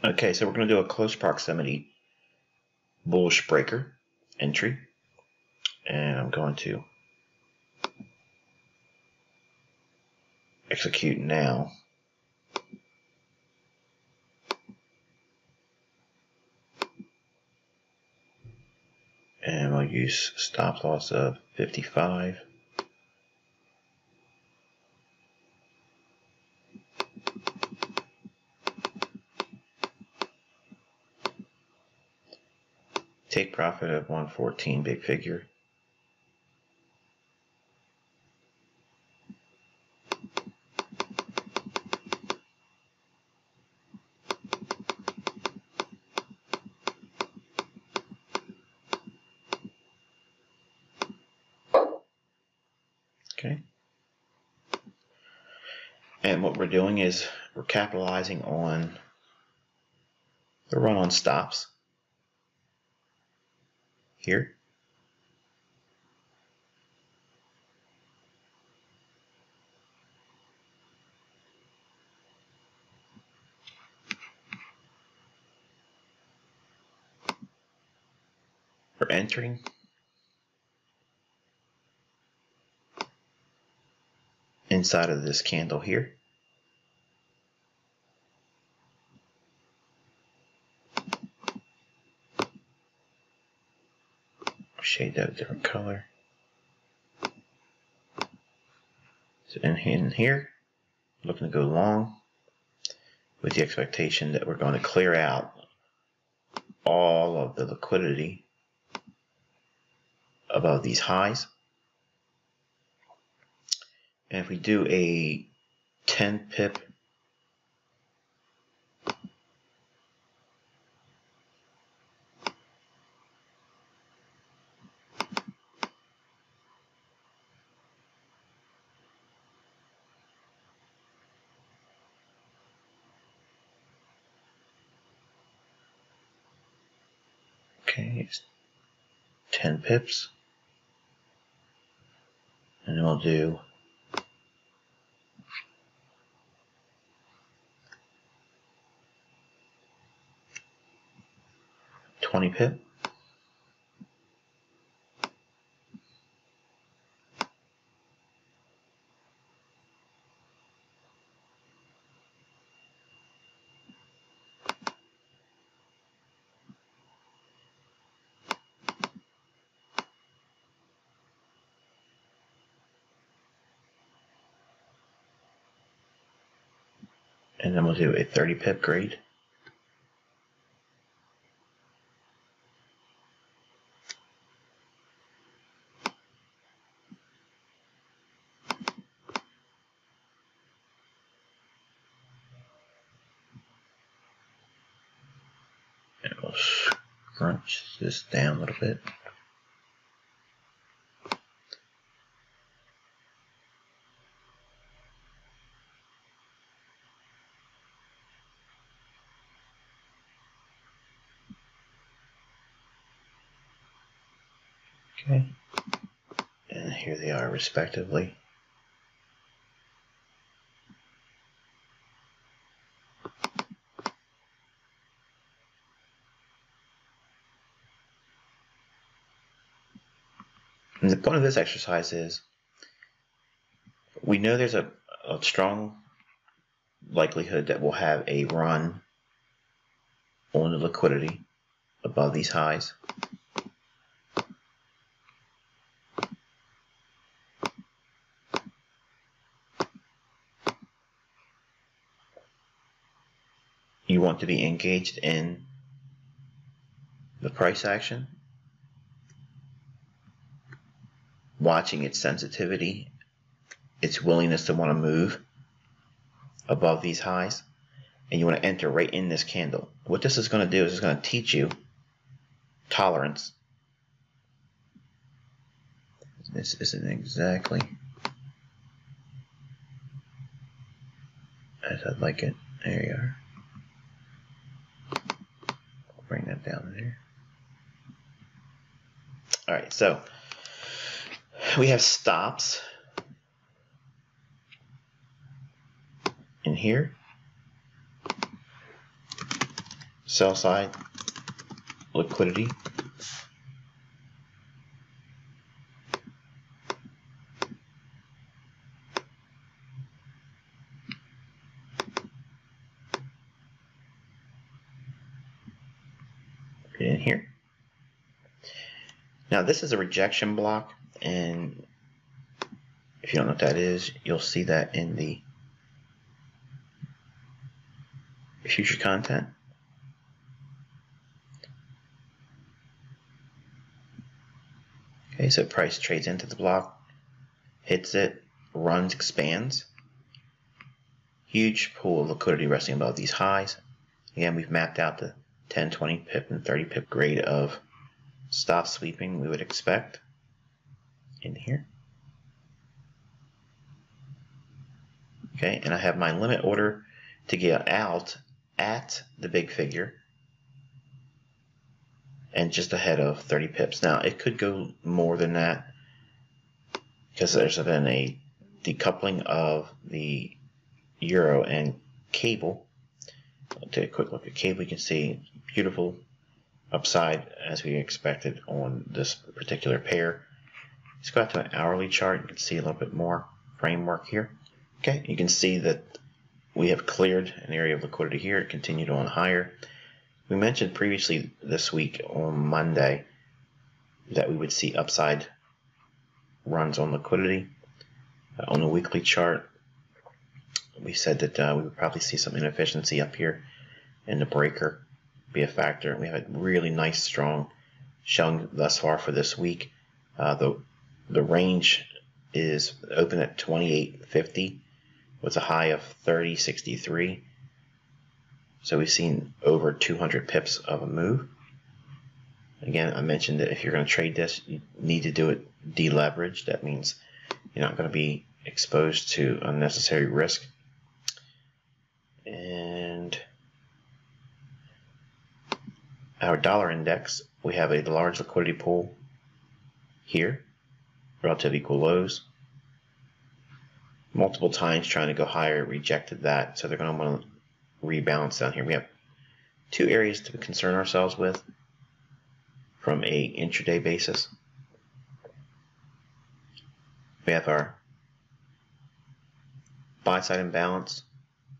Okay, so we're going to do a close proximity bullish breaker entry, and I'm going to execute now. And we'll use stop loss of 55. Take profit of 114, big figure. Okay. And what we're doing is we're capitalizing on the run on stops here. We're entering. Inside of this candle here. Shade that a different color. So in here, looking to go long with the expectation that we're going to clear out all of the liquidity above these highs. And if we do a 10 pip it's 10 pips, and then we'll do 20 pip, and then we'll do a 30 pip grade. And we'll scrunch this down a little bit. Okay, and here they are respectively. And the point of this exercise is we know there's a strong likelihood that we'll have a run on the liquidity above these highs. You want to be engaged in the price action, watching its sensitivity, its willingness to want to move above these highs, and you want to enter right in this candle. What this is going to do is it's going to teach you tolerance. This isn't exactly as I'd like it. There you are. Bring that down there. All right, so we have stops in here. sell side liquidity. In here. Now this is a rejection block, and if you don't know what that is, you'll see that in the future content. Okay, so price trades into the block, hits it, runs, expands. Huge pool of liquidity resting above these highs. Again, we've mapped out the 10, 20 pip and 30 pip grade of stop sweeping we would expect in here. Okay, and I have my limit order to get out at the big figure and just ahead of 30 pips. Now, it could go more than that because there's been a decoupling of the euro and cable. I'll take a quick look at cable. You can see beautiful upside as we expected on this particular pair. Let's go out to an hourly chart. You can see a little bit more framework here. Okay, you can see that we have cleared an area of liquidity here. It continued on higher. We mentioned previously this week on Monday that we would see upside runs on liquidity. On the weekly chart, we said that we would probably see some inefficiency up here in the breaker be a factor. We have a really nice strong showing thus far for this week. The range is open at 28.50 with a high of 30.63. So we've seen over 200 pips of a move. Again, I mentioned that if you're going to trade this, you need to do it deleveraged. That means you're not going to be exposed to unnecessary risk. And our dollar index, we have a large liquidity pool here, relative equal lows. Multiple times trying to go higher, rejected that, so they're going to want to rebalance down here. We have two areas to concern ourselves with from a intraday basis. We have our buy side imbalance,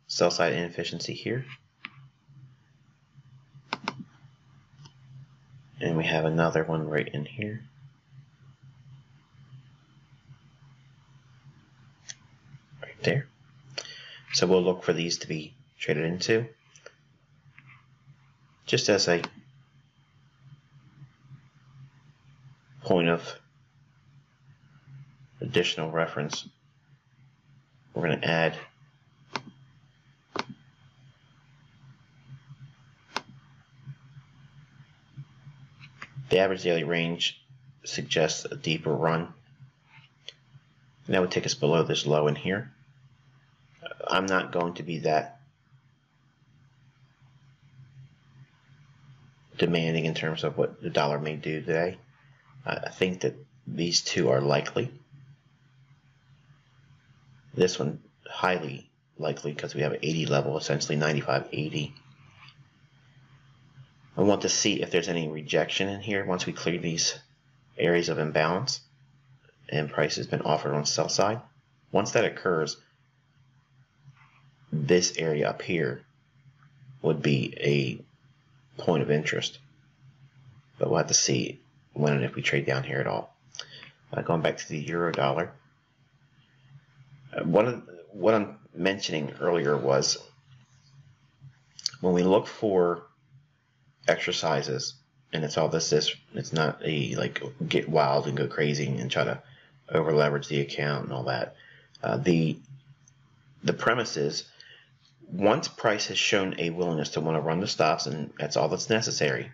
sell side inefficiency here. And we have another one right in here. Right there. So we'll look for these to be traded into. Just as a point of additional reference, we're going to add the average daily range suggests a deeper run. And that would take us below this low in here. I'm not going to be that demanding in terms of what the dollar may do today. I think that these two are likely. This one highly likely because we have an 80 level, essentially 95.80. I want to see if there's any rejection in here once we clear these areas of imbalance and price has been offered on the sell side. Once that occurs, this area up here would be a point of interest, but we'll have to see when and if we trade down here at all. Going back to the euro dollar, what I'm mentioning earlier was when we look for exercises, and it's all this, it's not a like get wild and go crazy and try to over leverage the account and all that. The premise is once price has shown a willingness to want to run the stops, and that's all that's necessary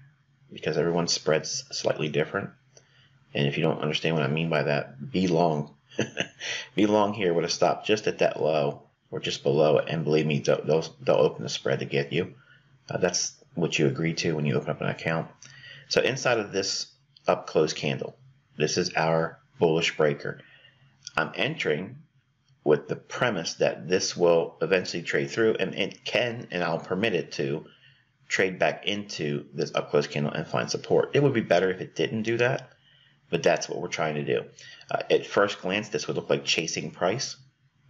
because everyone's spread's slightly different. And if you don't understand what I mean by that, be long. Be long here with a stop just at that low or just below it, and believe me, they'll open the spread to get you. That's what you agree to when you open up an account. So inside of this up close candle, this is our bullish breaker. I'm entering with the premise that this will eventually trade through, and it can, and I'll permit it to trade back into this up close candle and find support. It would be better if it didn't do that, but that's what we're trying to do. At first glance, this would look like chasing price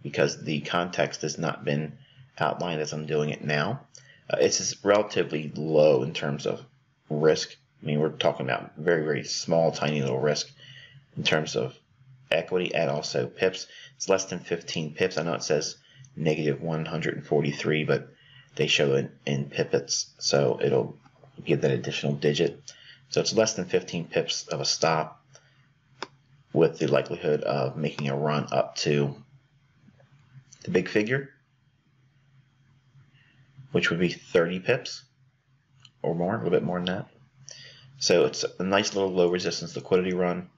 because the context has not been outlined as I'm doing it now. It's relatively low in terms of risk. I mean, we're talking about very, very small, tiny little risk in terms of equity and also pips. It's less than 15 pips. I know it says negative 143, but they show it in pippets, so it'll give that additional digit. So it's less than 15 pips of a stop with the likelihood of making a run up to the big figure, which would be 30 pips or more, a little bit more than that. So it's a nice little low resistance liquidity run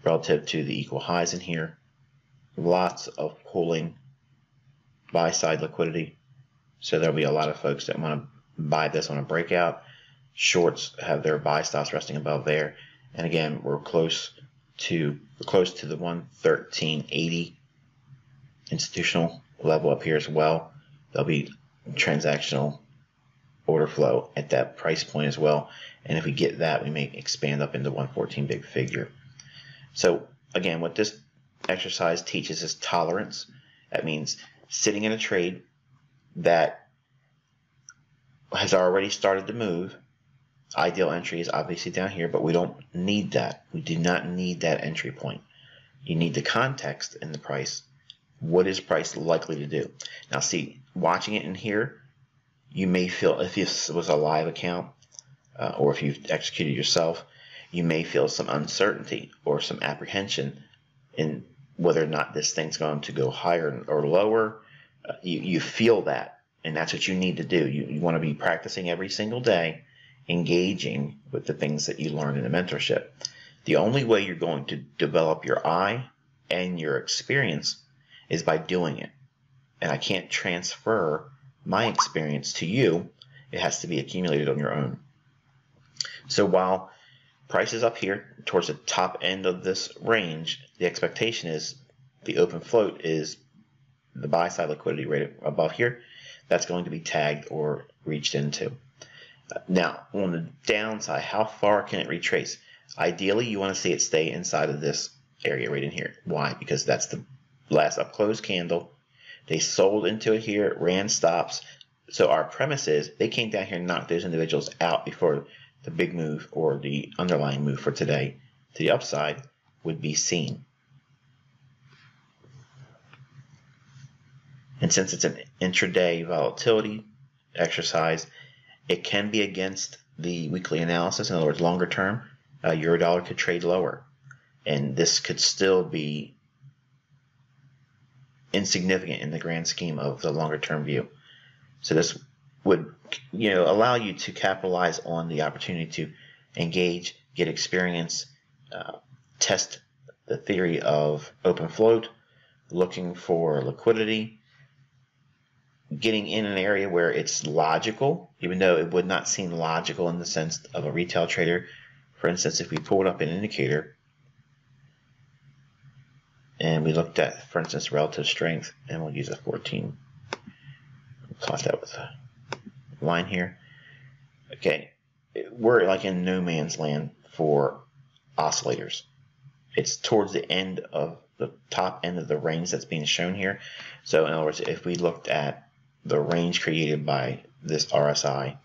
relative to the equal highs in here. Lots of pulling buy side liquidity. So there'll be a lot of folks that want to buy this on a breakout. Shorts have their buy stops resting above there. And again, we're close to the 113.80 institutional level up here as well. There'll be transactional order flow at that price point as well. And if we get that, we may expand up into 114 big figure. So again, what this exercise teaches is tolerance. That means sitting in a trade that has already started to move. Ideal entry is obviously down here, but we don't need that. We do not need that entry point. You need the context in the price. What is price likely to do? Now see, watching it in here, you may feel, if this was a live account or if you've executed yourself, you may feel some uncertainty or some apprehension in whether or not this thing's going to go higher or lower. You feel that, and that's what you need to do. You want to be practicing every single day, engaging with the things that you learn in the mentorship. The only way you're going to develop your eye and your experience is by doing it. And I can't transfer my experience to you. It has to be accumulated on your own. So while price is up here towards the top end of this range, the expectation is the open float is the buy side liquidity right above here. That's going to be tagged or reached into. Now, on the downside, how far can it retrace? Ideally, you want to see it stay inside of this area right in here. Why? Because that's the last up close candle. They sold into it here, ran stops. So our premise is they came down here and knocked those individuals out before the big move or the underlying move for today to the upside would be seen. And since it's an intraday volatility exercise, it can be against the weekly analysis. In other words, longer term, euro dollar could trade lower, and this could still be insignificant in the grand scheme of the longer term view. So this would, allow you to capitalize on the opportunity to engage, get experience, test the theory of open float, looking for liquidity, getting in an area where it's logical, even though it would not seem logical in the sense of a retail trader. For instance, if we pulled up an indicator and we looked at, for instance, relative strength, and we'll use a 14, we'll plot that with a line here. Okay, we're like in no man's land for oscillators. It's towards the end of the top end of the range that's being shown here. So in other words, if we looked at the range created by this RSI,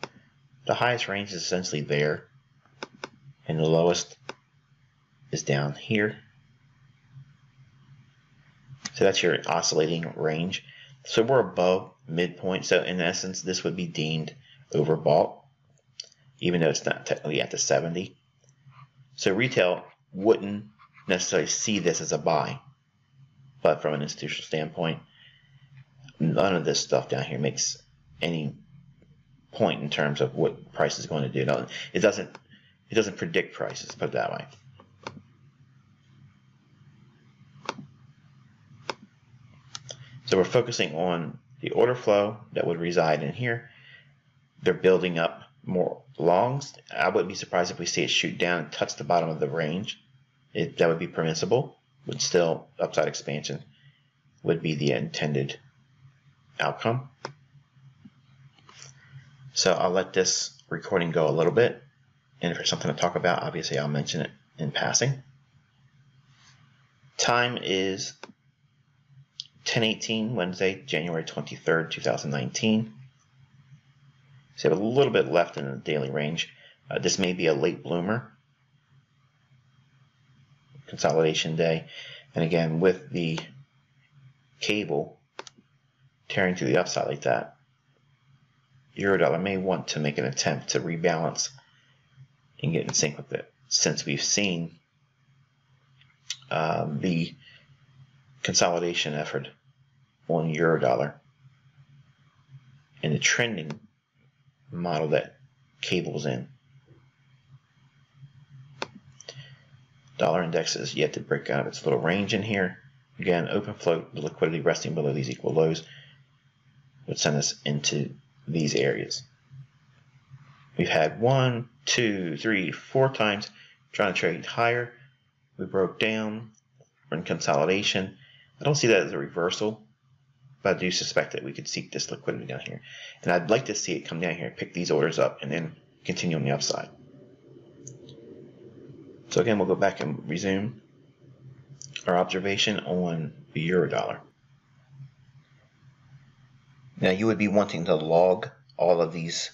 the highest range is essentially there, and the lowest is down here. So that's your oscillating range. So we're above midpoint. So in essence, this would be deemed overbought, even though it's not technically at the 70. So retail wouldn't necessarily see this as a buy, but from an institutional standpoint, none of this stuff down here makes any point in terms of what price is going to do. No, it doesn't predict prices, put it that way. So we're focusing on the order flow that would reside in here. They're building up more longs. I wouldn't be surprised if we see it shoot down and touch the bottom of the range. That would be permissible, but still upside expansion would be the intended outcome. So I'll let this recording go a little bit, and if there's something to talk about, obviously I'll mention it in passing. Time is 10:18 Wednesday, January 23rd, 2019. So we have a little bit left in the daily range. This may be a late bloomer, consolidation day, and again with the cable tearing to the upside like that, Eurodollar may want to make an attempt to rebalance and get in sync with it, since we've seen the consolidation effort on Eurodollar and the trending model that cable's in. Dollar index is yet to break out of its little range in here. Again, open float, the liquidity resting below these equal lows would send us into these areas. We've had 1, 2, 3, 4 times trying to trade higher. We broke down. We're in consolidation. I don't see that as a reversal, but I do suspect that we could seek this liquidity down here. And I'd like to see it come down here, pick these orders up, and then continue on the upside. So again, we'll go back and resume our observation on the Eurodollar. Now you would be wanting to log all of these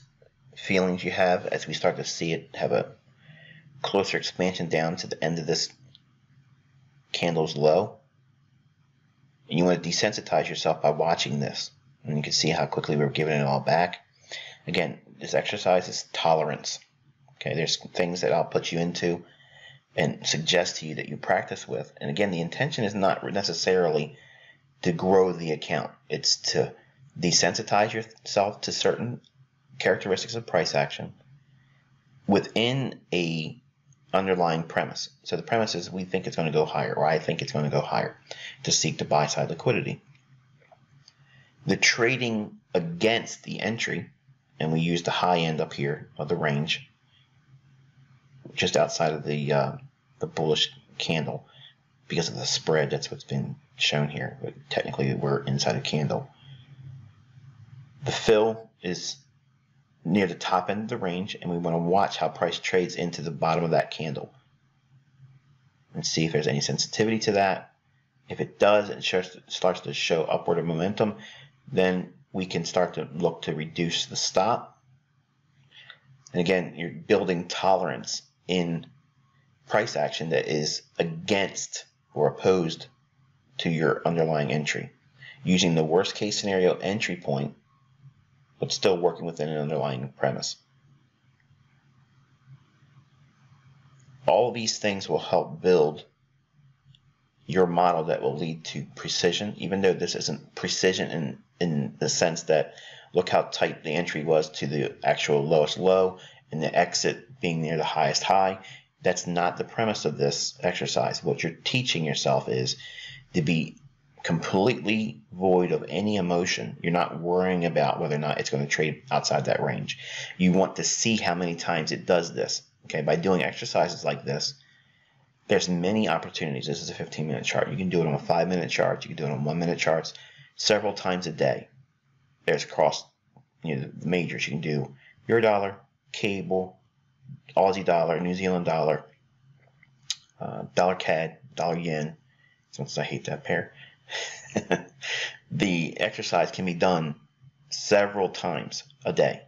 feelings you have as we start to see it have a closer expansion down to the end of this candle's low. And you want to desensitize yourself by watching this. And you can see how quickly we're giving it all back. Again, this exercise is tolerance. Okay, there's things that I'll put you into and suggest to you that you practice with. And again, the intention is not necessarily to grow the account. It's to desensitize yourself to certain characteristics of price action within a underlying premise. So the premise is we think it's going to go higher, or I think it's going to go higher, to seek the buy side liquidity. The trading against the entry, and we use the high end up here of the range, just outside of the bullish candle because of the spread. That's what's been shown here, but technically we're inside a candle. The fill is near the top end of the range, and we want to watch how price trades into the bottom of that candle and see if there's any sensitivity to that. If it does, it starts to show upward momentum, then we can start to look to reduce the stop. And again, you're building tolerance in price action that is against or opposed to your underlying entry, using the worst case scenario entry point, but still working within an underlying premise. All of these things will help build your model that will lead to precision, even though this isn't precision in the sense that look how tight the entry was to the actual lowest low and the exit being near the highest high. That's not the premise of this exercise. What you're teaching yourself is to be completely void of any emotion. You're not worrying about whether or not it's going to trade outside that range. You want to see how many times it does this. Okay, by doing exercises like this, there's many opportunities. This is a 15-minute chart. You can do it on a 5-minute chart. You can do it on 1-minute charts several times a day. There's across the majors. You can do Eurodollar, cable, Aussie dollar, New Zealand dollar, dollar CAD, dollar yen. Since I hate that pair. The exercise can be done several times a day.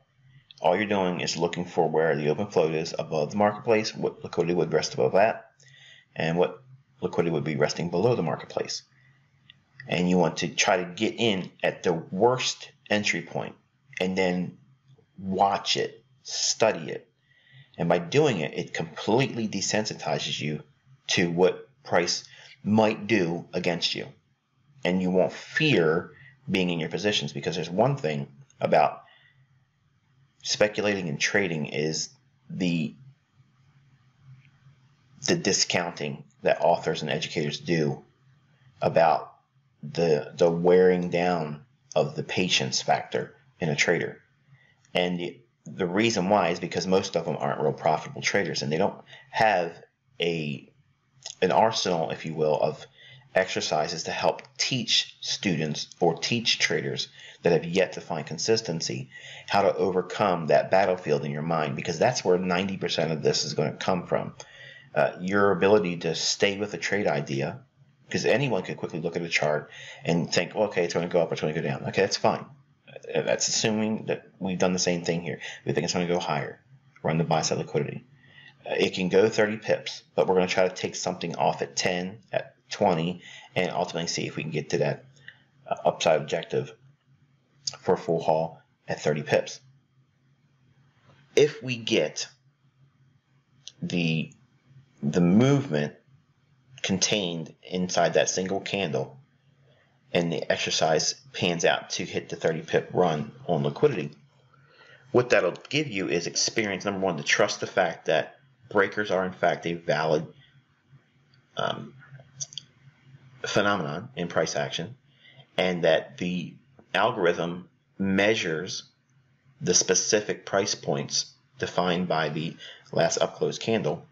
All you're doing is looking for where the open float is above the marketplace, what liquidity would rest above that, and what liquidity would be resting below the marketplace. And you want to try to get in at the worst entry point and then watch it, study it. And by doing it, it completely desensitizes you to what price might do against you. And you won't fear being in your positions, because there's one thing about speculating and trading is the discounting that authors and educators do about the wearing down of the patience factor in a trader. And the reason why is because most of them aren't real profitable traders, and they don't have an arsenal, if you will, of exercises to help teach students or teach traders that have yet to find consistency how to overcome that battlefield in your mind, because that's where 90% of this is going to come from. Your ability to stay with a trade idea, because anyone could quickly look at a chart and think, well, okay, it's going to go up, it's going to go down. Okay, that's fine. That's assuming that we've done the same thing here. We think it's going to go higher. We're on the buy side liquidity. It can go 30 pips, but we're going to try to take something off at 10, at 20, and ultimately see if we can get to that upside objective for a full haul at 30 pips. If we get the movement contained inside that single candle and the exercise pans out to hit the 30 pip run on liquidity, what that'll give you is experience, number one, to trust the fact that breakers are in fact a valid phenomenon in price action, and that the algorithm measures the specific price points defined by the last up close candle,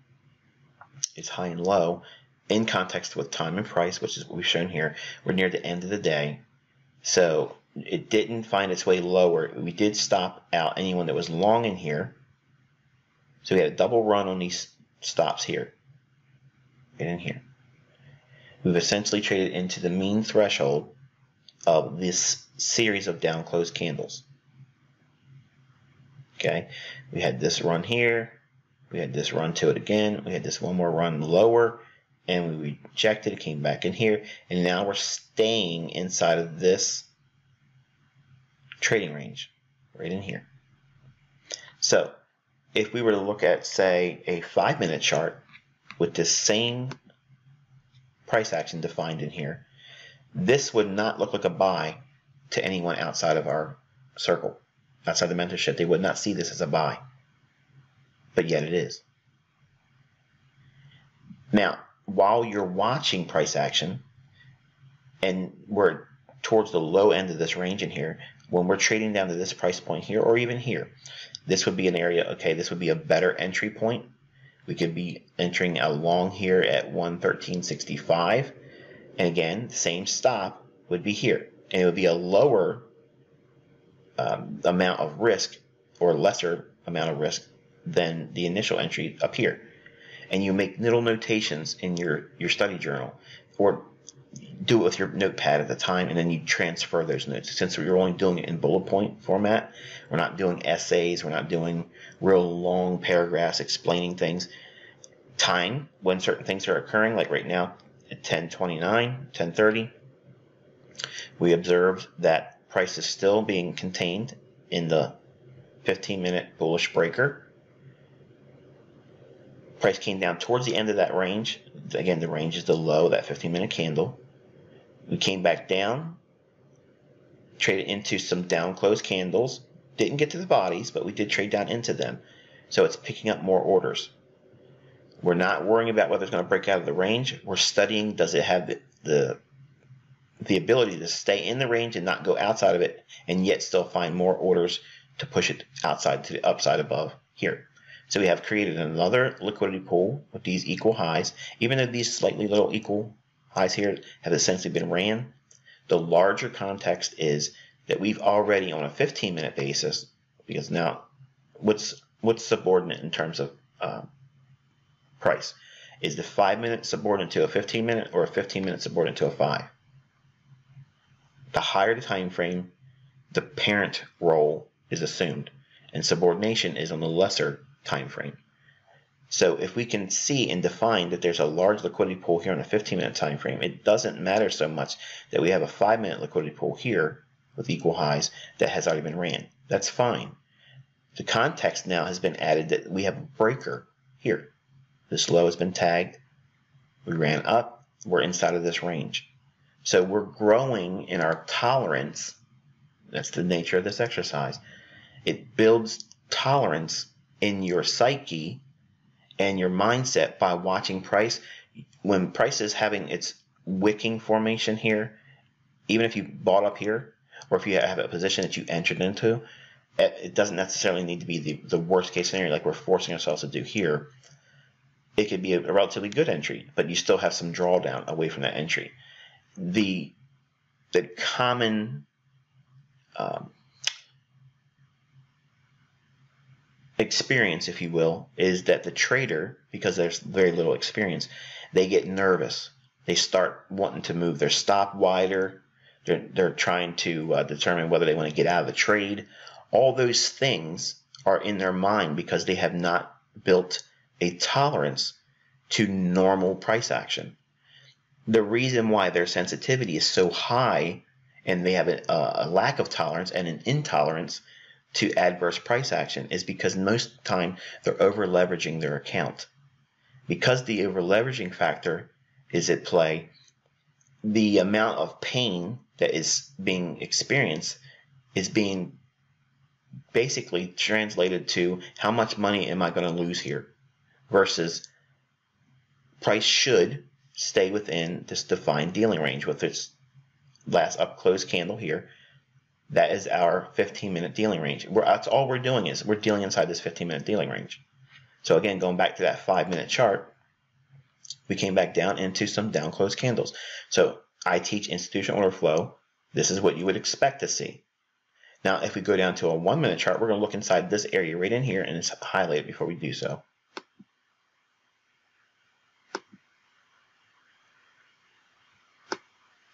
its high and low, in context with time and price, which is what we've shown here. We're near the end of the day, so it didn't find its way lower. We did stop out anyone that was long in here, so we had a double run on these stops here and in here. We've essentially traded into the mean threshold of this series of down close candles. Okay, we had this run here, we had this run to it again, we had this one more run lower, and we rejected it, came back in here, and now we're staying inside of this trading range right in here. So if we were to look at, say, a 5-minute chart with this same price action defined in here, this would not look like a buy to anyone outside of our circle, outside the mentorship. They would not see this as a buy, but yet it is. Now, while you're watching price action, and we're towards the low end of this range in here, when we're trading down to this price point here, or even here, this would be an area, okay, this would be a better entry point. We could be entering a long here at 113.65, and again, the same stop would be here, and it would be a lower amount of risk, or lesser amount of risk, than the initial entry up here. And you make little notations in your study journal, or do it with your notepad at the time, and then you transfer those notes. Since we're only doing it in bullet point format, we're not doing essays, we're not doing real long paragraphs explaining things. Time, when certain things are occurring, like right now at 10:29, 10:30, we observed that price is still being contained in the 15-minute bullish breaker. Price came down towards the end of that range. Again, the range is the low, that 15-minute candle. We came back down, traded into some down close candles. Didn't get to the bodies, but we did trade down into them. So it's picking up more orders. We're not worrying about whether it's going to break out of the range. We're studying, does it have the ability to stay in the range and not go outside of it, and yet still find more orders to push it outside to the upside above here. So we have created another liquidity pool with these equal highs. Even though these slightly little equal highs here have essentially been ran, the larger context is that we've already, on a 15-minute basis, because now what's subordinate in terms of price? Is the 5-minute subordinate to a 15-minute, or a 15-minute subordinate to a 5? The higher the time frame, the parent role is assumed, and subordination is on the lesser time frame. So if we can see and define that there's a large liquidity pool here on a 15-minute time frame, it doesn't matter so much that we have a 5-minute liquidity pool here with equal highs that has already been ran. That's fine. The context now has been added that we have a breaker here. This low has been tagged. We ran up. We're inside of this range. So we're growing in our tolerance. That's the nature of this exercise. It builds tolerance in your psyche and your mindset by watching price. When price is having its wicking formation here, even if you bought up here, or if you have a position that you entered into, it doesn't necessarily need to be the worst case scenario like we're forcing ourselves to do here. It could be a relatively good entry, but you still have some drawdown away from that entry. the common experience, if you will, is that the trader, because there's very little experience, they get nervous. They start wanting to move their stop wider. They're trying to determine whether they want to get out of the trade. All those things are in their mind because they have not built a tolerance to normal price action. The reason why their sensitivity is so high and they have a lack of tolerance and an intolerance to adverse price action is because most of the time they're over leveraging their account. Because the over leveraging factor is at play, the amount of pain that is being experienced is being basically translated to how much money am I going to lose here versus price should stay within this defined dealing range with its last up close candle here. That is our 15-minute dealing range. That's all we're doing is we're dealing inside this 15-minute dealing range. So again, going back to that 5-minute chart, we came back down into some down close candles. So I teach institutional order flow. This is what you would expect to see. Now, if we go down to a 1-minute chart, we're going to look inside this area right in here, and it's highlighted before we do so.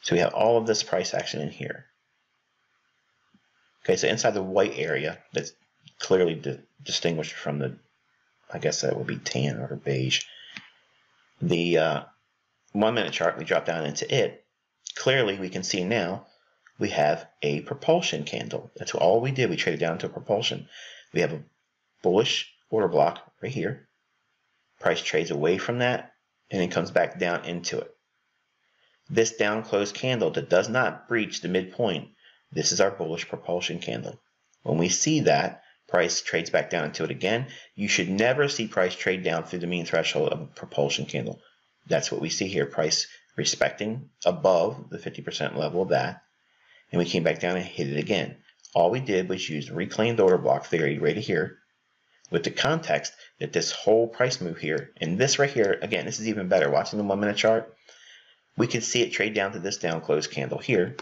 So we have all of this price action in here. Okay, so inside the white area, that's clearly distinguished from the, I guess that would be tan or beige. The 1-minute chart, we drop down into it. Clearly, we can see now we have a propulsion candle. That's all we did. We traded down to propulsion. We have a bullish order block right here. Price trades away from that, and it comes back down into it. This down close candle that does not breach the midpoint, this is our bullish propulsion candle. When we see that, price trades back down into it again. You should never see price trade down through the mean threshold of a propulsion candle. That's what we see here, price respecting above the 50% level of that. And we came back down and hit it again. All we did was use reclaimed order block theory right here with the context that this whole price move here, and this right here, again, this is even better. Watching the 1-minute chart, we could see it trade down to this down close candle here,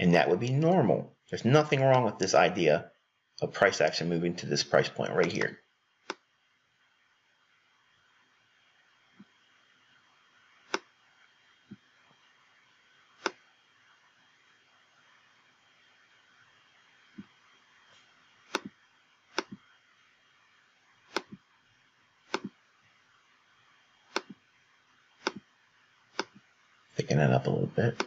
and that would be normal. There's nothing wrong with this idea of price action moving to this price point right here. Picking it up a little bit,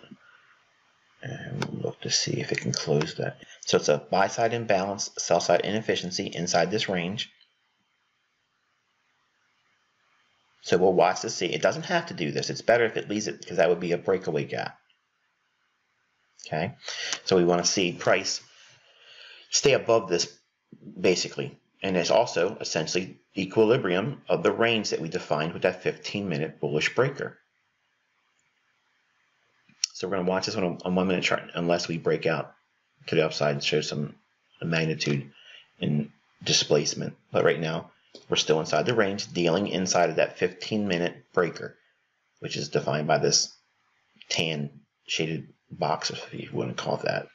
and we'll look to see if it can close that. So it's a buy side imbalance, sell side inefficiency inside this range. So we'll watch to see. It doesn't have to do this. It's better if it leaves it because that would be a breakaway gap. Okay, so we want to see price stay above this basically, and it's also essentially equilibrium of the range that we defined with that 15-minute bullish breaker. So we're going to watch this one on 1-minute chart unless we break out to the upside and show some magnitude in displacement. But right now, we're still inside the range, dealing inside of that 15-minute breaker, which is defined by this tan shaded box, if you want to call it that.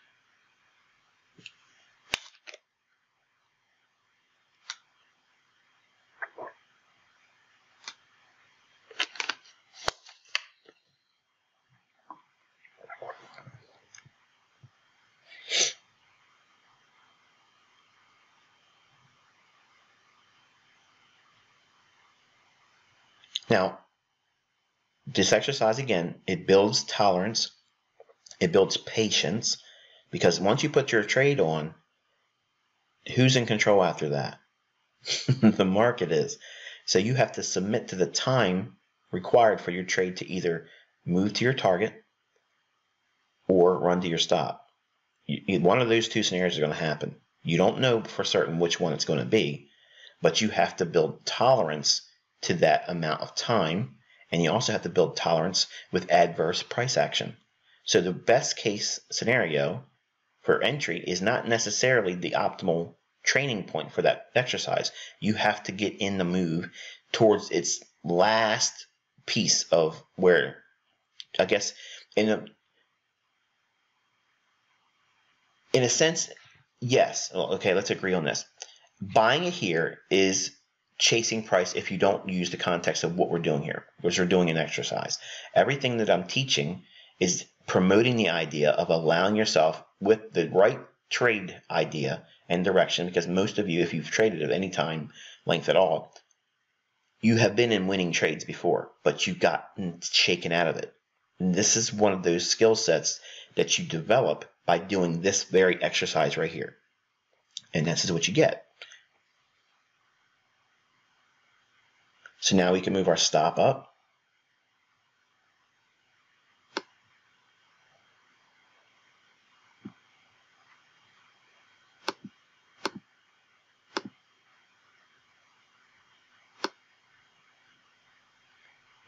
Now, this exercise, again, it builds tolerance, it builds patience, because once you put your trade on, who's in control after that? The market is. So you have to submit to the time required for your trade to either move to your target or run to your stop. One of those two scenarios is going to happen. You don't know for certain which one it's going to be, but you have to build tolerance to that amount of time, and you also have to build tolerance with adverse price action. So the best case scenario for entry is not necessarily the optimal training point for that exercise. You have to get in the move towards its last piece of where, I guess, in In a sense, yes. Well, okay, let's agree on this. Buying it here is chasing price if you don't use the context of what we're doing here, which we're doing an exercise. Everything that I'm teaching is promoting the idea of allowing yourself with the right trade idea and direction, because most of you, if you've traded at any time length at all, you have been in winning trades before, but you've gotten shaken out of it. And this is one of those skill sets that you develop by doing this very exercise right here. And this is what you get. So now we can move our stop up.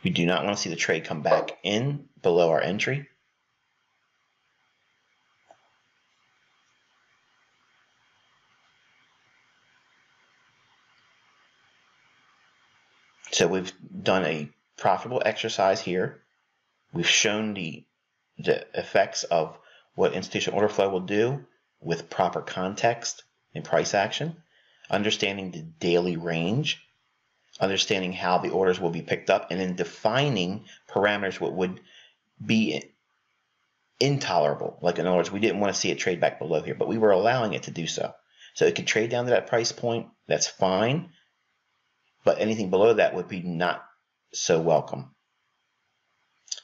We do not want to see the trade come back in below our entry. So we've done a profitable exercise here. We've shown the effects of what institutional order flow will do with proper context and price action, understanding the daily range, understanding how the orders will be picked up, and then defining parameters what would be intolerable. Like, in other words, we didn't want to see it trade back below here, but we were allowing it to do so. So it could trade down to that price point, that's fine, but anything below that would be not so welcome.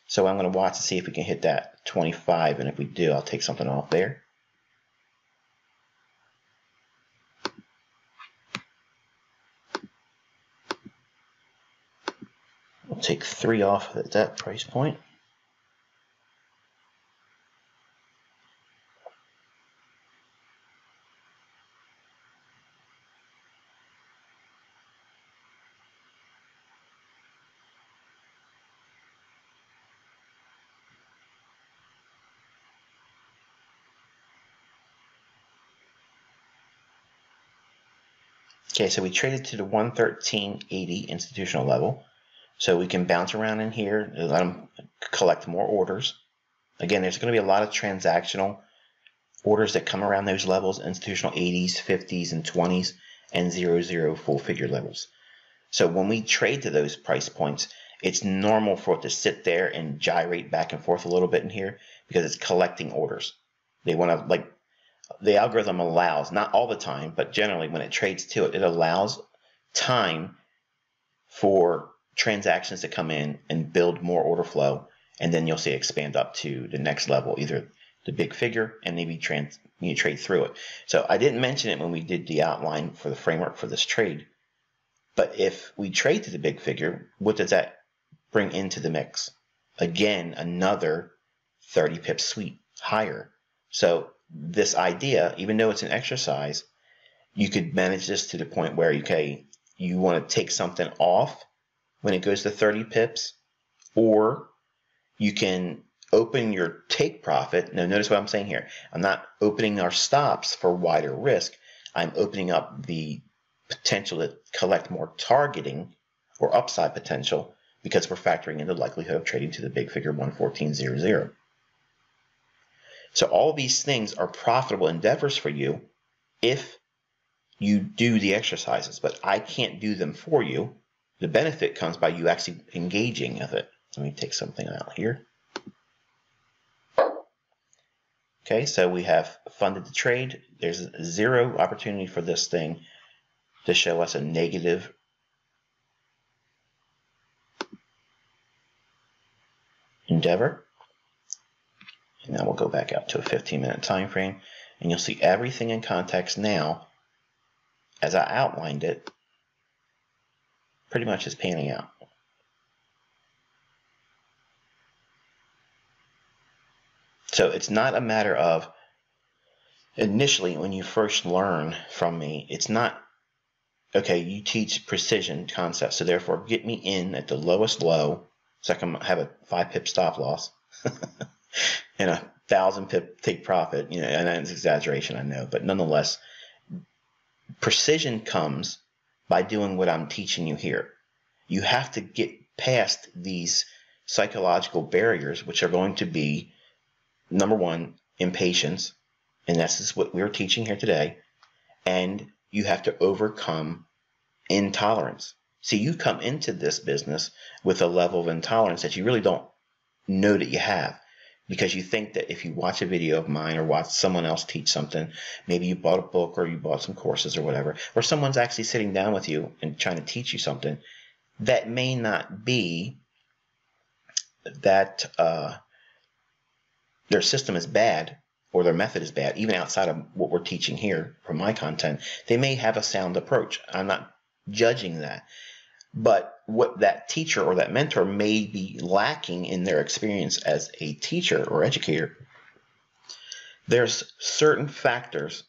So I'm going to watch to see if we can hit that 25, and if we do, I'll take something off there. We'll take 3 off at that price point. Okay, so we traded to the 113.80 institutional level. So we can bounce around in here, let them collect more orders. Again, there's going to be a lot of transactional orders that come around those levels, institutional 80s, 50s, and 20s, and 00 full figure levels. So when we trade to those price points, it's normal for it to sit there and gyrate back and forth a little bit in here because it's collecting orders. They want to, like, the algorithm allows, not all the time, but generally when it trades to it, it allows time for transactions to come in and build more order flow, and then you'll see it expand up to the next level, either the big figure and maybe you trade through it. So I didn't mention it when we did the outline for the framework for this trade, but if we trade to the big figure, what does that bring into the mix? Again, another 30 pips sweep higher. So this idea, even though it's an exercise, you could manage this to the point where, okay, you want to take something off when it goes to 30 pips, or you can open your take profit. Now notice what I'm saying here. I'm not opening our stops for wider risk. I'm opening up the potential to collect more targeting or upside potential because we're factoring in the likelihood of trading to the big figure 114.00. So all these things are profitable endeavors for you if you do the exercises, but I can't do them for you. The benefit comes by you actually engaging with it. Let me take something out here. Okay, so we have funded the trade. There's 0 opportunity for this thing to show us a negative endeavor. And now we'll go back out to a 15-minute time frame, and you'll see everything in context now, as I outlined it, pretty much is panning out. So it's not a matter of, initially when you first learn from me, it's not, okay, you teach precision concepts, so therefore get me in at the lowest low so I can have a 5 pip stop loss and a 1,000 pip take profit. You know, and that's exaggeration, I know, but nonetheless, precision comes by doing what I'm teaching you here. You have to get past these psychological barriers, which are going to be, number one, impatience, And this is what we're teaching here today. And you have to overcome intolerance. See, you come into this business with a level of intolerance that you really don't know that you have, because you think that if you watch a video of mine or watch someone else teach something, maybe you bought a book or you bought some courses or whatever, or someone's actually sitting down with you and trying to teach you something, that may not be that their system is bad or their method is bad. Even outside of what we're teaching here from my content, they may have a sound approach. I'm not judging that. But what that teacher or that mentor may be lacking in their experience as a teacher or educator, there's certain factors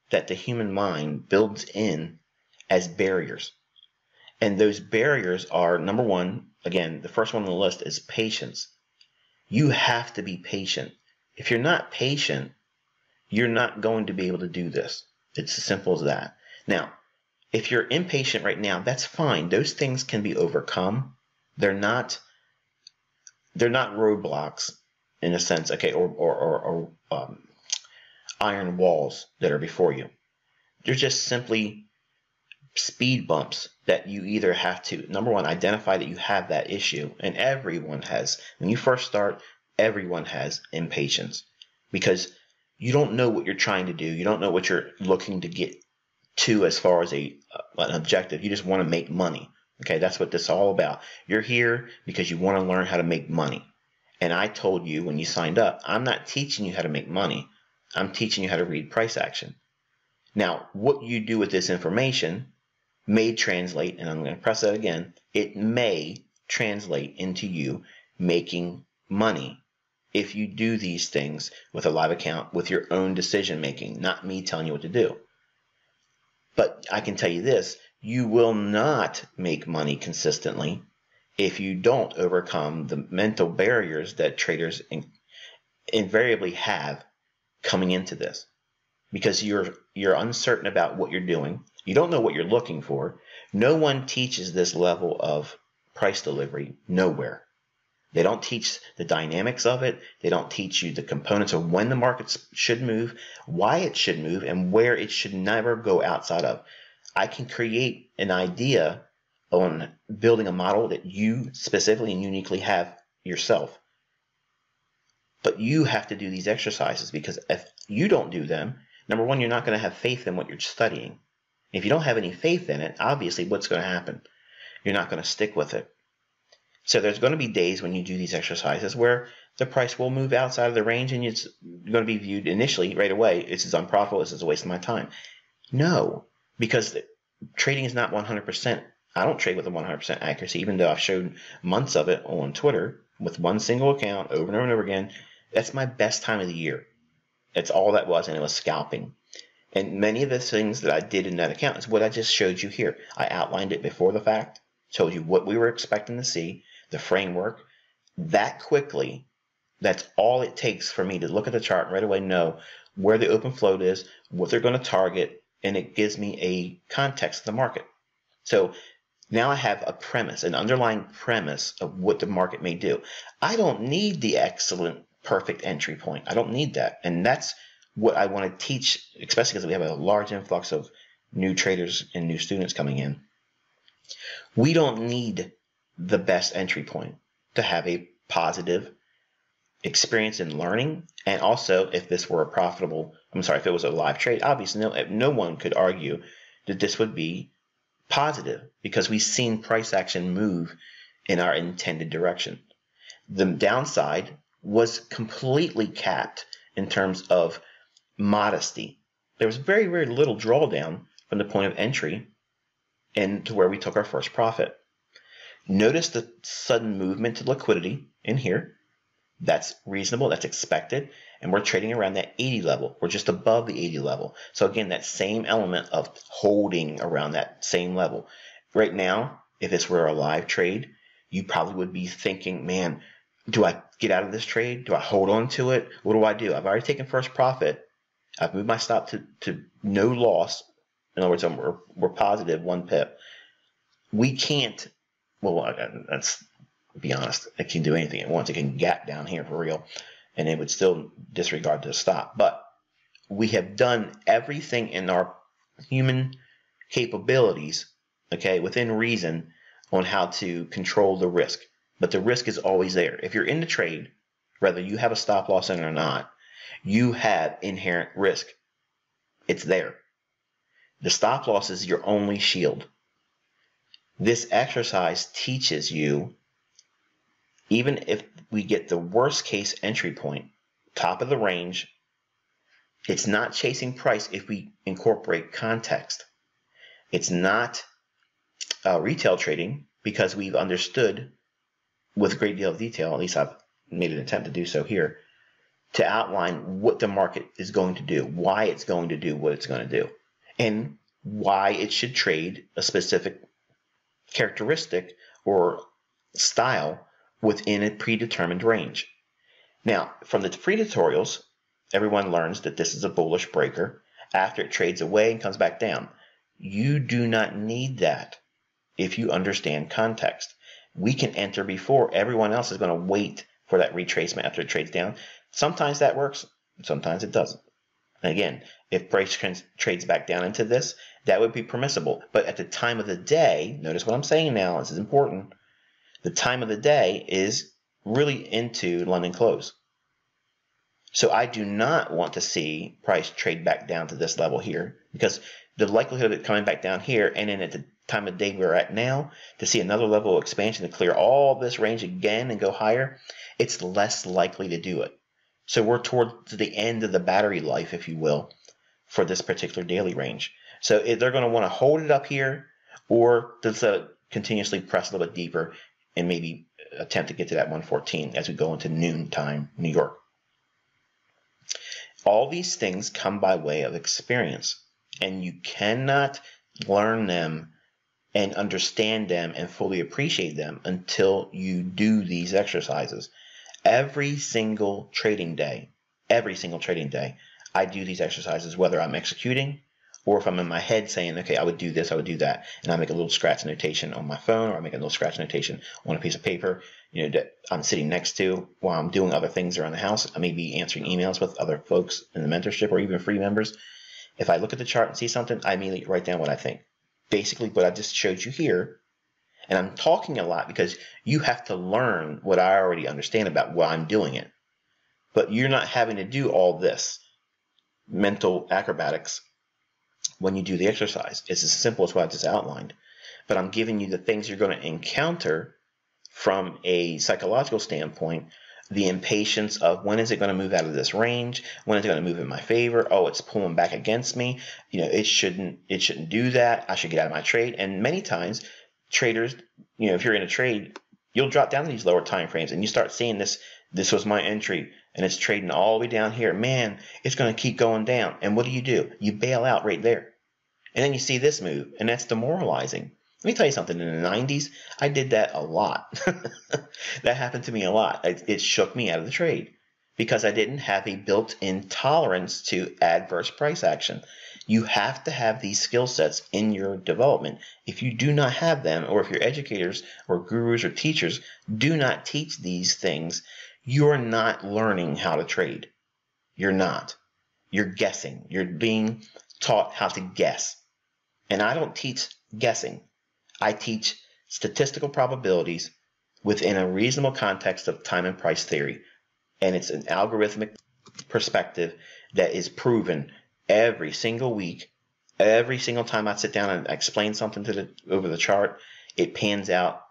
that the human mind builds in as barriers. And those barriers are, number one, again, the first one on the list is patience. You have to be patient. If you're not patient, you're not going to be able to do this. It's as simple as that. Now, if you're impatient right now, that's fine. Those things can be overcome. They're not roadblocks in a sense, okay, or iron walls that are before you. They're just simply speed bumps that you either have to, number one, identify that you have that issue, and everyone has. When you first start, everyone has impatience because you don't know what you're trying to do. You don't know what you're looking to get to as far as an objective. You just want to make money. Okay, that's what this is all about. You're here because you want to learn how to make money. And I told you when you signed up, I'm not teaching you how to make money. I'm teaching you how to read price action. Now, what you do with this information may translate, and I'm going to press that again, it may translate into you making money if you do these things with a live account with your own decision making, not me telling you what to do. But I can tell you this, you will not make money consistently if you don't overcome the mental barriers that traders invariably have coming into this. Because you're uncertain about what you're doing. You don't know what you're looking for. No one teaches this level of price delivery nowhere. They don't teach the dynamics of it. They don't teach you the components of when the markets should move, why it should move, and where it should never go outside of. I can create an idea on building a model that you specifically and uniquely have yourself. But you have to do these exercises, because if you don't do them, number one, you're not going to have faith in what you're studying. If you don't have any faith in it, obviously what's going to happen? You're not going to stick with it. So there's going to be days when you do these exercises where the price will move outside of the range and it's going to be viewed initially right away, this is unprofitable, this is a waste of my time. No, because trading is not 100%. I don't trade with a 100% accuracy, even though I've showed months of it on Twitter with one single account over and over and over again. That's my best time of the year. That's all that was, and it was scalping. And many of the things that I did in that account is what I just showed you here. I outlined it before the fact, told you what we were expecting to see, the framework. That quickly, that's all it takes for me to look at the chart and right away know where the open float is, what they're going to target, and it gives me a context of the market. So now I have a premise, an underlying premise of what the market may do. I don't need the excellent, perfect entry point. I don't need that. And that's what I want to teach, especially because we have a large influx of new traders and new students coming in. We don't need the best entry point to have a positive experience in learning. And also, if this were a profitable, if it was a live trade, obviously no one could argue that this would be positive, because we've seen price action move in our intended direction. The downside was completely capped in terms of modesty. There was very, very little drawdown from the point of entry and to where we took our first profit. Notice the sudden movement to liquidity in here. That's reasonable, that's expected, and we're trading around that 80 level. We're just above the 80 level. So again, that same element of holding around that same level. Right now, if this were a live trade, you probably would be thinking, man, do I get out of this trade? Do I hold on to it? What do I do? I've already taken first profit. I've moved my stop to no loss. In other words, we're positive 1 pip. We can't, let's be honest, it can do anything it wants. It can gap down here for real, and it would still disregard the stop. But we have done everything in our human capabilities, okay, within reason, on how to control the risk. But the risk is always there. If you're in the trade, whether you have a stop loss in it or not, you have inherent risk. It's there. The stop loss is your only shield. This exercise teaches you, even if we get the worst case entry point, top of the range, it's not chasing price if we incorporate context. It's not retail trading, because we've understood with a great deal of detail, at least I've made an attempt to do so here, to outline what the market is going to do, why it's going to do what it's going to do, and why it should trade a specific characteristic or style within a predetermined range. Now, from the free tutorials, everyone learns that this is a bullish breaker after it trades away and comes back down. You do not need that if you understand context. We can enter before everyone else is going to wait for that retracement after it trades down. Sometimes that works, sometimes it doesn't. And again, if price trades back down into this, that would be permissible. But at the time of the day, notice what I'm saying now, this is important. The time of the day is really into London close. So I do not want to see price trade back down to this level here, because the likelihood of it coming back down here, and then at the time of day we're at now, to see another level of expansion to clear all this range again and go higher, it's less likely to do it. So we're towards the end of the battery life, if you will, for this particular daily range. So they're going to want to hold it up here, or just continuously press a little bit deeper and maybe attempt to get to that 114 as we go into noon time, New York. All these things come by way of experience, and you cannot learn them and understand them and fully appreciate them until you do these exercises. Every single trading day, I do these exercises, whether I'm executing or if I'm in my head saying, okay, I would do this, I would do that, and I make a little scratch notation on my phone, or I make a little scratch notation on a piece of paper, that I'm sitting next to while I'm doing other things around the house. I may be answering emails with other folks in the mentorship or even free members. If I look at the chart and see something, I immediately write down what I think. Basically, what I just showed you here, and I'm talking a lot because you have to learn what I already understand about why I'm doing it. But you're not having to do all this mental acrobatics when you do the exercise. It's as simple as what I just outlined. But I'm giving you the things you're going to encounter from a psychological standpoint, the impatience of when is it going to move out of this range? When is it going to move in my favor? Oh, it's pulling back against me. It shouldn't do that. I should get out of my trade. And many times traders, if you're in a trade, you'll drop down to these lower time frames and you start seeing this was my entry and it's trading all the way down here. Man, it's going to keep going down. And what do? You bail out right there. And then you see this move, and that's demoralizing. Let me tell you something. In the 90s, I did that a lot. That happened to me a lot. It shook me out of the trade because I didn't have a built-in tolerance to adverse price action. You have to have these skill sets in your development. If you do not have them, or if your educators or gurus or teachers do not teach these things, you're not learning how to trade. You're not. You're guessing. You're being taught how to guess. And I don't teach guessing. I teach statistical probabilities within a reasonable context of time and price theory. And it's an algorithmic perspective that is proven every single week. Every single time I sit down and explain something over the chart, it pans out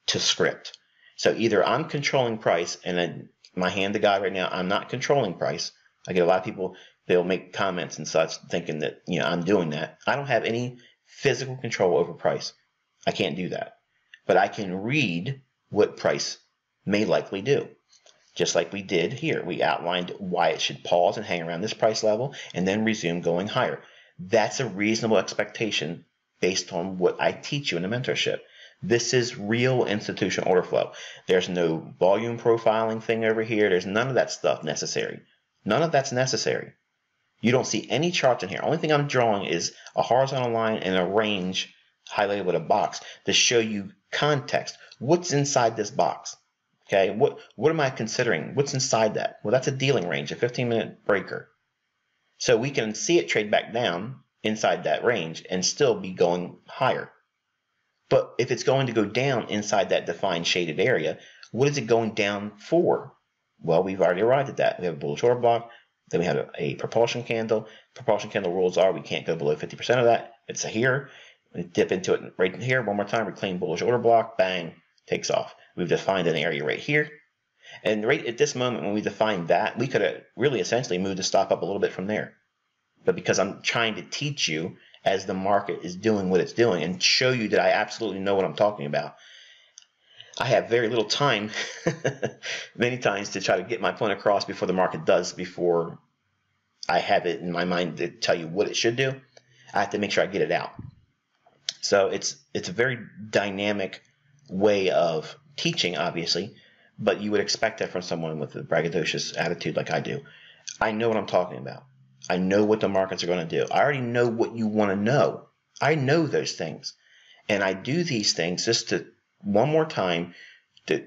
to script. So either I'm controlling price, and my hand to God right now, I'm not controlling price. I get a lot of people, they'll make comments and such thinking that I'm doing that. I don't have any physical control over price. I can't do that. But I can read what price may likely do. Just like we did here. We outlined why it should pause and hang around this price level and then resume going higher. That's a reasonable expectation based on what I teach you in the mentorship. This is real institutional order flow. There's no volume profiling thing over here. There's none of that stuff necessary. None of that's necessary. You don't see any charts in here. Only thing I'm drawing is a horizontal line and a range highlighted with a box to show you context. What's inside this box? Okay, what am I considering? What's inside that? Well, that's a dealing range, a 15-minute breaker. So we can see it trade back down inside that range and still be going higher. But if it's going to go down inside that defined shaded area, what is it going down for? Well, we've already arrived at that. We have a bullish order block, then we have a propulsion candle. Propulsion candle rules are we can't go below 50% of that. It's a here. We dip into it right here one more time, reclaim bullish order block, bang, takes off. We've defined an area right here. And right at this moment when we defined that, we could have really essentially moved the stop up a little bit from there. But because I'm trying to teach you as the market is doing what it's doing and show you that I absolutely know what I'm talking about, I have very little time many times to try to get my point across before the market does, before I have it in my mind to tell you what it should do. I have to make sure I get it out. So it's a very dynamic way of teaching, obviously, but you would expect that from someone with a braggadocious attitude like I do. I know what I'm talking about. I know what the markets are going to do. I already know what you want to know. I know those things. And I do these things just to, one more time, to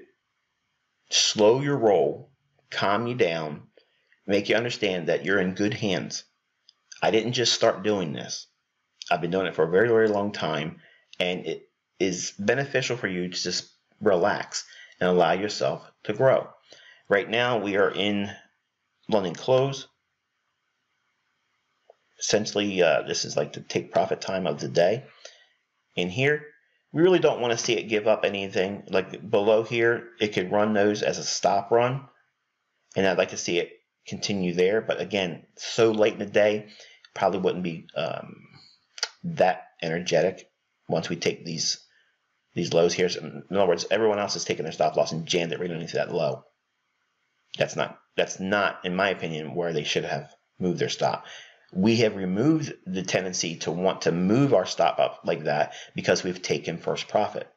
slow your roll, calm you down, make you understand that you're in good hands. I didn't just start doing this. I've been doing it for a very, very long time, and it is beneficial for you to just relax and allow yourself to grow. Right now, we are in London close. Essentially, this is like the take profit time of the day. In here, we really don't want to see it give up anything. Like below here, it could run those as a stop run, and I'd like to see it continue there. But again, so late in the day, probably wouldn't be that energetic once we take these lows here. So in other words, everyone else is taking their stop loss and jammed it right underneath that low. That's not, in my opinion, where they should have moved their stop. We have removed the tendency to want to move our stop up like that because we've taken first profit.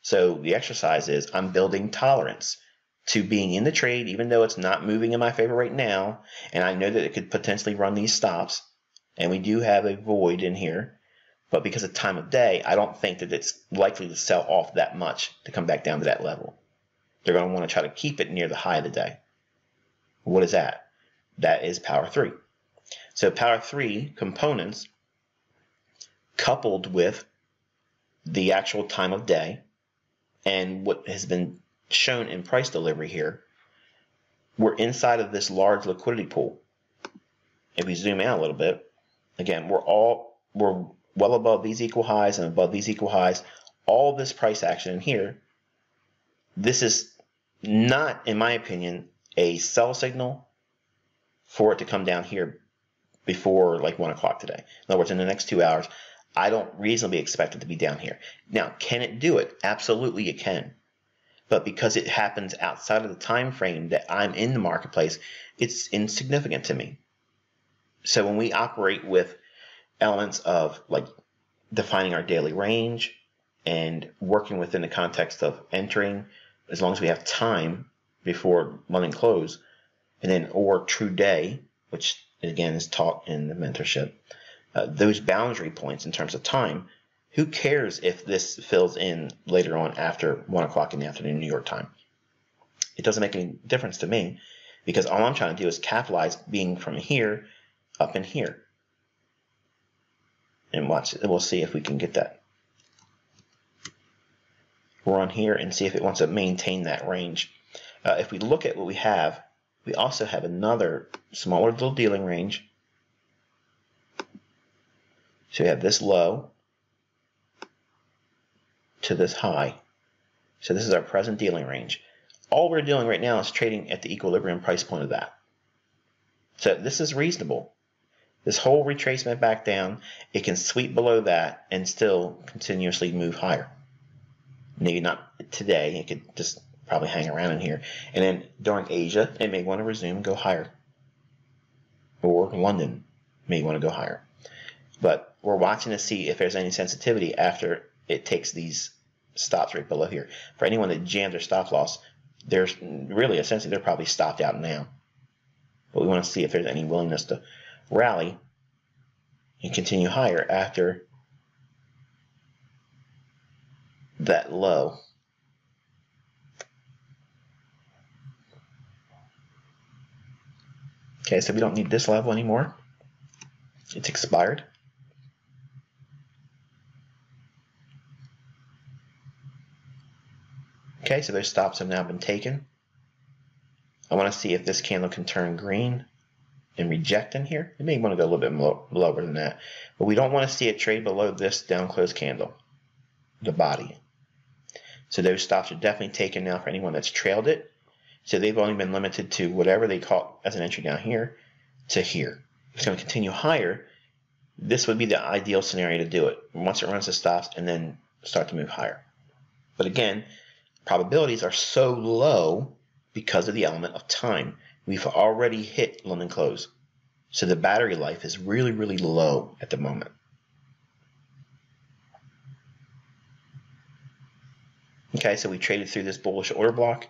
So the exercise is I'm building tolerance to being in the trade, even though it's not moving in my favor right now, and I know that it could potentially run these stops, and we do have a void in here, but because of time of day, I don't think that it's likely to sell off that much to come back down to that level. They're going to want to try to keep it near the high of the day. What is that? That is power 3. So power 3 components coupled with the actual time of day and what has been shown in price delivery here, we're inside of this large liquidity pool. If we zoom out a little bit, again, we're well above these equal highs and above these equal highs. All this price action in here, this is not, in my opinion, a sell signal for it to come down here before like 1 o'clock today. In other words, in the next 2 hours, I don't reasonably expect it to be down here. Now, can it do it? Absolutely it can. But because it happens outside of the time frame that I'm in the marketplace, it's insignificant to me. So when we operate with elements of like defining our daily range and working within the context of entering, as long as we have time before London close, and then or true day, which again is taught in the mentorship, those boundary points in terms of time, who cares if this fills in later on after 1 o'clock in the afternoon New York time? It doesn't make any difference to me, because all I'm trying to do is capitalize being from here up in here. And watch it. We'll see if we can get that. We're on here and see if it wants to maintain that range. If we look at what we also have another smaller little dealing range. So we have this low to this high. So this is our present dealing range. All we're doing right now is trading at the equilibrium price point of that. So this is reasonable. This whole retracement back down, it can sweep below that and still continuously move higher. Maybe not today, it could just probably hang around in here. And then during Asia, it may want to resume and go higher. Or London may want to go higher. But we're watching to see if there's any sensitivity after it takes these stops right below here. For anyone that jammed their stop loss, there's really essentially they're probably stopped out now. But we want to see if there's any willingness to rally and continue higher after that low. Okay, so we don't need this level anymore. It's expired. Okay, so those stops have now been taken. I want to see if this candle can turn green and reject in here. It may want to go a little bit lower than that, but we don't want to see it trade below this down close candle, the body. So those stops are definitely taken now for anyone that's trailed it. So they've only been limited to whatever they caught as an entry down here to here. If it's going to continue higher, this would be the ideal scenario to do it. Once it runs the stops and then start to move higher. But again, probabilities are so low because of the element of time. We've already hit London close. So the battery life is really, really low at the moment. Okay, so we traded through this bullish order block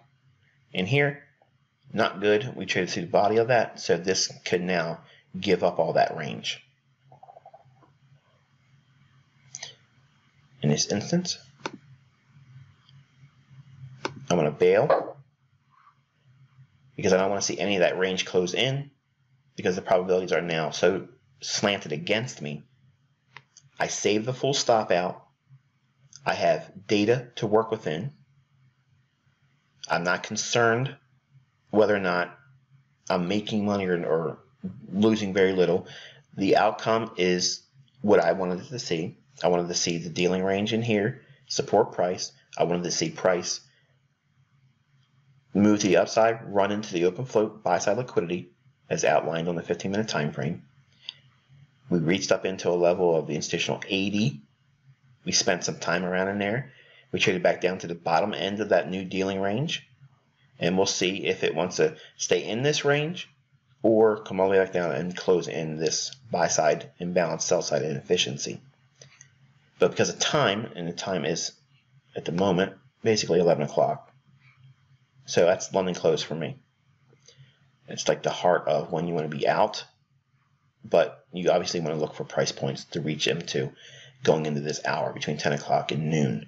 in here. Not good. We traded through the body of that. So this could now give up all that range. In this instance, I'm going to bail because I don't want to see any of that range close in because the probabilities are now so slanted against me. I save the full stop out. I have data to work within. I'm not concerned whether or not I'm making money or losing very little. The outcome is what I wanted to see. I wanted to see the dealing range in here, support price. I wanted to see price move to the upside, run into the open float buy side liquidity as outlined on the 15-minute time frame. We reached up into a level of the institutional 80. We spent some time around in there. We traded back down to the bottom end of that new dealing range. And we'll see if it wants to stay in this range or come all the way back down and close in this buy side imbalance, sell side inefficiency. But because of time, and the time is at the moment basically 11 o'clock. So that's London close for me. It's like the heart of when you want to be out, but you obviously want to look for price points to reach into going into this hour between 10 o'clock and noon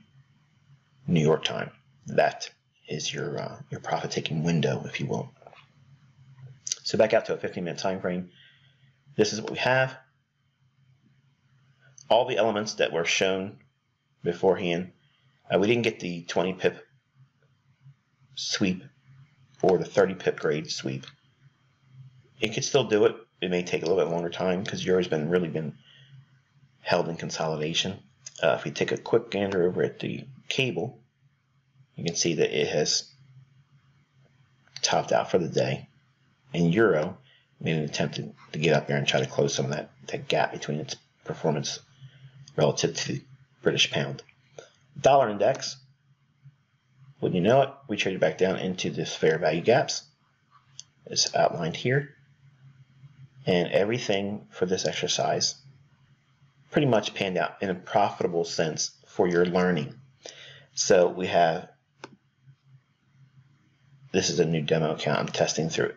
New York time. That is your profit-taking window, if you will. So back out to a 15-minute time frame. This is what we have. All the elements that were shown beforehand. We didn't get the 20 pip sweep or the 30 pip grade sweep. It could still do it. It may take a little bit longer time because Euro's really been held in consolidation. If we take a quick gander over at the cable, you can see that it has topped out for the day. And Euro made an attempt to get up there and try to close some of that gap between its performance relative to the British pound. Dollar index, wouldn't you know it, we traded back down into this fair value gaps, as outlined here. And everything for this exercise pretty much panned out in a profitable sense for your learning. So we have, this is a new demo account I'm testing through.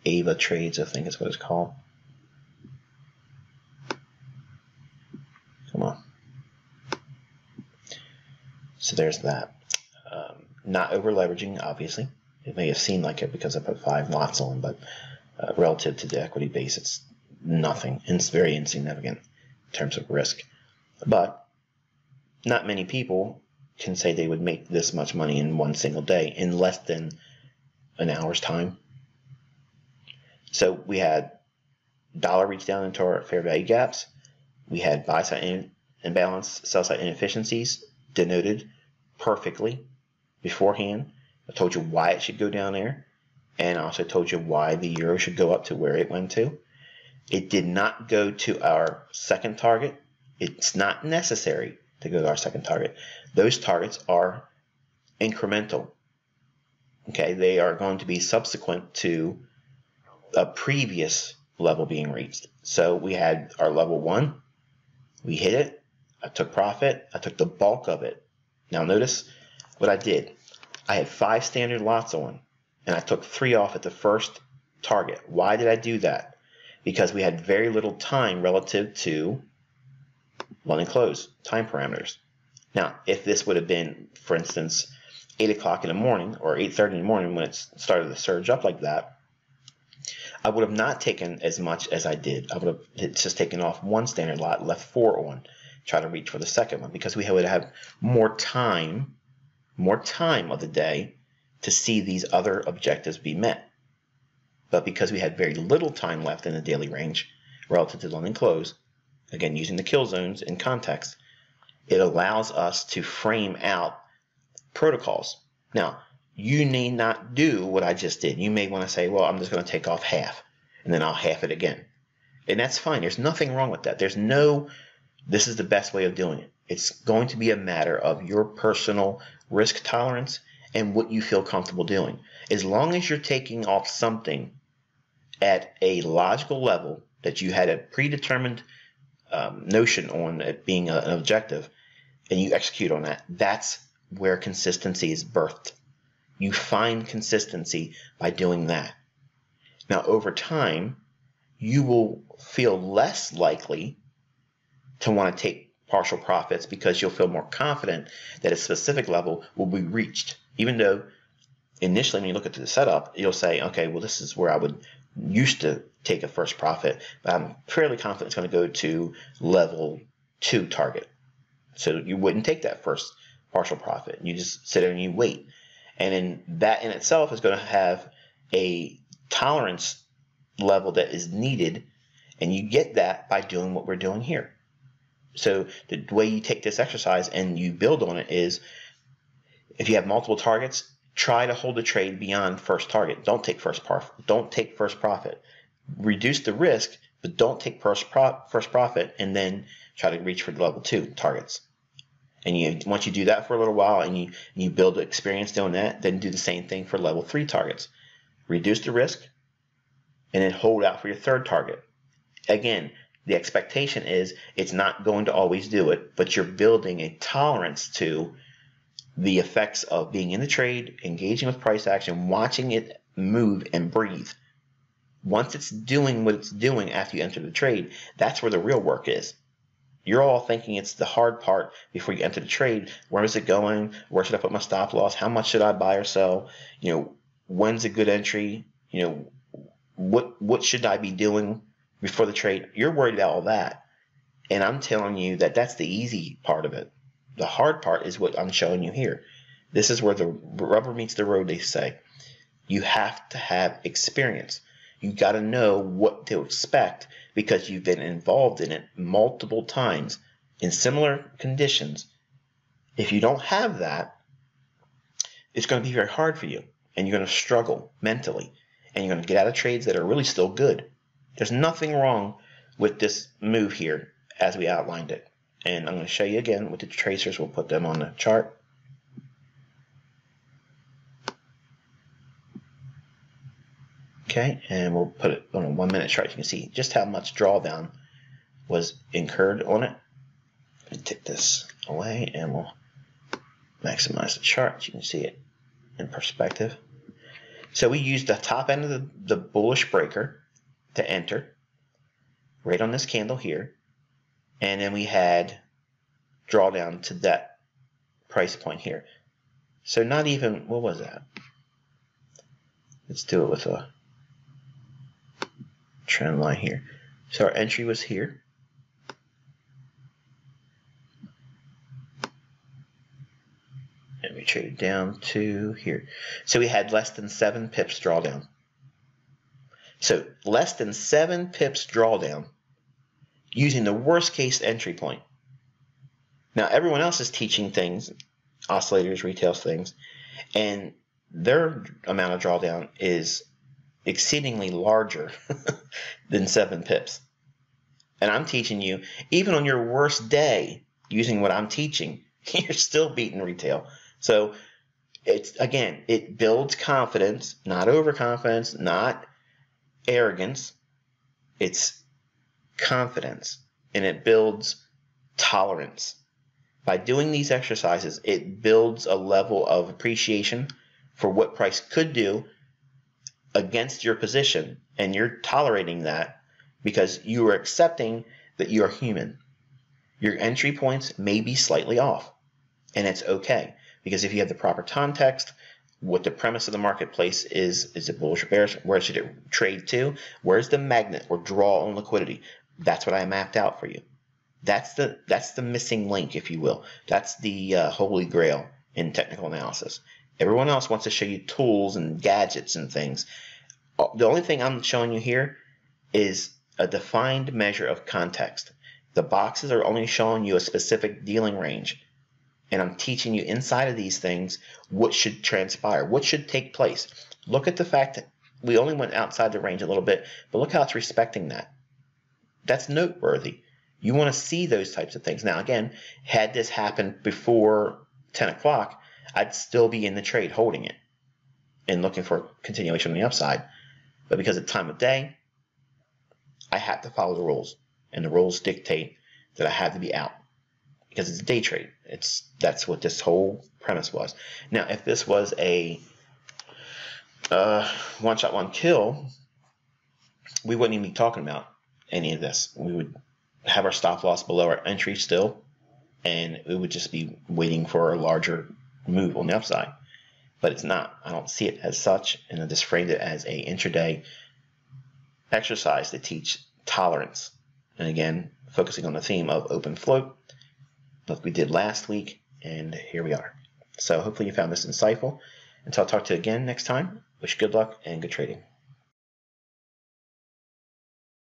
Ava Trades, I think is what it's called. Come on. So there's that. Not over leveraging, obviously. It may have seemed like it because I put 5 lots on, but relative to the equity base, it's nothing. It's very insignificant in terms of risk. But not many people can say they would make this much money in one single day in less than an hour's time. So we had dollar reach down into our fair value gaps. We had buy side imbalance, sell side inefficiencies denoted perfectly beforehand. I told you why it should go down there, and I also told you why the euro should go up to where it went to. It did not go to our second target. It's not necessary to go to our second target. Those targets are incremental. Okay, they are going to be subsequent to a previous level being reached. So we had our level 1. We hit it. I took profit. I took the bulk of it. Now notice what I did. I had 5 standard lots on, and I took 3 off at the first target. Why did I do that? Because we had very little time relative to London close time parameters. Now, if this would have been, for instance, 8 o'clock in the morning or 8:30 in the morning when it started to surge up like that, I would have not taken as much as I did. I would have just taken off one standard lot, left 4 on, try to reach for the second one, because we would have more time of the day to see these other objectives be met. But because we had very little time left in the daily range relative to London close, again using the kill zones in context, it allows us to frame out protocols. Now, you need not do what I just did. You may want to say, well, I'm just going to take off half, and then I'll half it again. And that's fine. There's nothing wrong with that. There's no, this is the best way of doing it. It's going to be a matter of your personal risk tolerance and what you feel comfortable doing. As long as you're taking off something at a logical level that you had a predetermined notion on it being an objective, and you execute on that, that's where consistency is birthed. You find consistency by doing that. Now, over time, you will feel less likely to want to take partial profits because you'll feel more confident that a specific level will be reached. Even though initially when you look at the setup, you'll say, okay, well, this is where I would used to take a first profit, but I'm fairly confident it's going to go to level 2 target. So you wouldn't take that first partial profit. You just sit there and you wait. And then that in itself is going to have a tolerance level that is needed, and you get that by doing what we're doing here. So the way you take this exercise and you build on it is, if you have multiple targets, try to hold the trade beyond first target. Don't take first profit. Reduce the risk, but don't take first profit, and then try to reach for the level 2 targets. And once you do that for a little while and you build experience doing that, then do the same thing for level 3 targets. Reduce the risk and then hold out for your third target. Again, the expectation is it's not going to always do it, but you're building a tolerance to the effects of being in the trade, engaging with price action, watching it move and breathe. Once it's doing what it's doing after you enter the trade, that's where the real work is. You're all thinking it's the hard part before you enter the trade. Where is it going? Where should I put my stop loss? How much should I buy or sell? When's a good entry? What should I be doing before the trade? You're worried about all that. And I'm telling you that that's the easy part of it. The hard part is what I'm showing you here. This is where the rubber meets the road, they say. You have to have experience. You got to know what to expect because you've been involved in it multiple times in similar conditions. If you don't have that, it's going to be very hard for you, and you're going to struggle mentally, and you're going to get out of trades that are really still good. There's nothing wrong with this move here as we outlined it. And I'm going to show you again with the tracers. We'll put them on the chart. Okay, and we'll put it on a 1 minute chart. You can see just how much drawdown was incurred on it. Let me take this away and we'll maximize the chart so you can see it in perspective. So we used the top end of the bullish breaker to enter right on this candle here. And then we had drawdown to that price point here. So not even, what was that? Let's do it with a trend line here. So our entry was here. And we traded down to here. So we had less than 7 pips drawdown. So less than 7 pips drawdown using the worst case entry point. Now everyone else is teaching things, oscillators, retail things, and their amount of drawdown is exceedingly larger than 7 pips. And I'm teaching you, even on your worst day, using what I'm teaching, you're still beating retail. So it's, again, it builds confidence, not overconfidence, not arrogance. It's confidence, and it builds tolerance. By doing these exercises, it builds a level of appreciation for what price could do against your position, and you're tolerating that because you are accepting that you're human. Your entry points may be slightly off, and it's okay, because if you have the proper context, what the premise of the marketplace is it bullish or bearish? Where should it trade to? Where's the magnet or draw on liquidity? That's what I mapped out for you. That's the missing link, if you will. That's the holy grail in technical analysis. Everyone else wants to show you tools and gadgets and things. The only thing I'm showing you here is a defined measure of context. The boxes are only showing you a specific dealing range. And I'm teaching you inside of these things what should transpire, what should take place. Look at the fact that we only went outside the range a little bit, but look how it's respecting that. That's noteworthy. You want to see those types of things. Now, again, had this happened before 10 o'clock, I'd still be in the trade holding it and looking for continuation on the upside. But because of time of day, I have to follow the rules. And the rules dictate that I have to be out because it's a day trade. That's what this whole premise was. Now, if this was a one shot, one kill, we wouldn't even be talking about any of this. We would have our stop loss below our entry still, and we would just be waiting for a larger move on the upside. But it's not. I don't see it as such, and I just framed it as a intraday exercise to teach tolerance. And again, focusing on the theme of open float, like we did last week, and here we are. So hopefully you found this insightful. Until I talk to you again next time, wish you good luck and good trading.